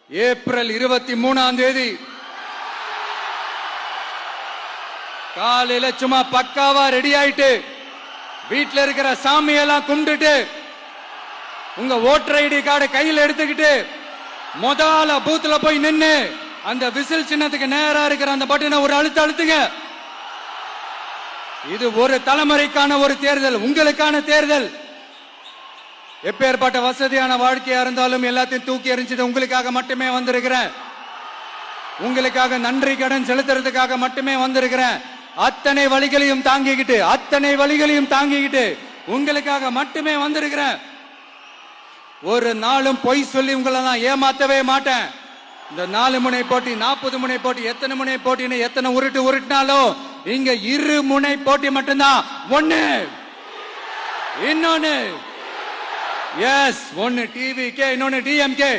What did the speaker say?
April 23 காலையில சும்மா பக்காவா ரெடி ஆயிட்டு வீட்டுல இருக்கிற சாமியெல்லாம் கும்பிட்டுட்டு உங்க ஓட்டர் ஐடி கார்டை கையில் எடுத்துக்கிட்டு முதல்ல பூத்துல போய் நின்னு அந்த விசில் சின்னத்துக்கு நேரா இருக்கிற அந்த பட்டனை ஒரு அழுத்துங்க. இது ஒரு தலைமுறைக்கான ஒரு தேர்தல், உங்களுக்கான தேர்தல். எப்பேற்பட்ட வசதியான வாழ்க்கையா இருந்தாலும் எல்லாத்தையும் தூக்கி எறிஞ்சிட்டு உங்களுக்காக மட்டுமே வந்திருக்கிறேன். உங்களுக்காக நன்றி கடன் செலுத்துறதுக்காக மட்டுமே வந்திருக்கிறேன். அத்தனை வழிகளையும் தாங்கிக்கிட்டு உங்களுக்காக மட்டுமே வந்திருக்கிறேன். ஒரு நாளும் பொய் சொல்லி உங்களை நான் ஏமாத்தவே மாட்டேன். இந்த 4 முனை போட்டி, 40 முனை போட்டி, எத்தனை முனை போட்டின்னு எத்தனை உருட்டினாலும் இங்க 2 முனை போட்டி மட்டும்தான். ஒன்னு இன்னொன்னு எஸ், ஒன்னு டிவிகே, இன்னொன்னு டிஎம்கே.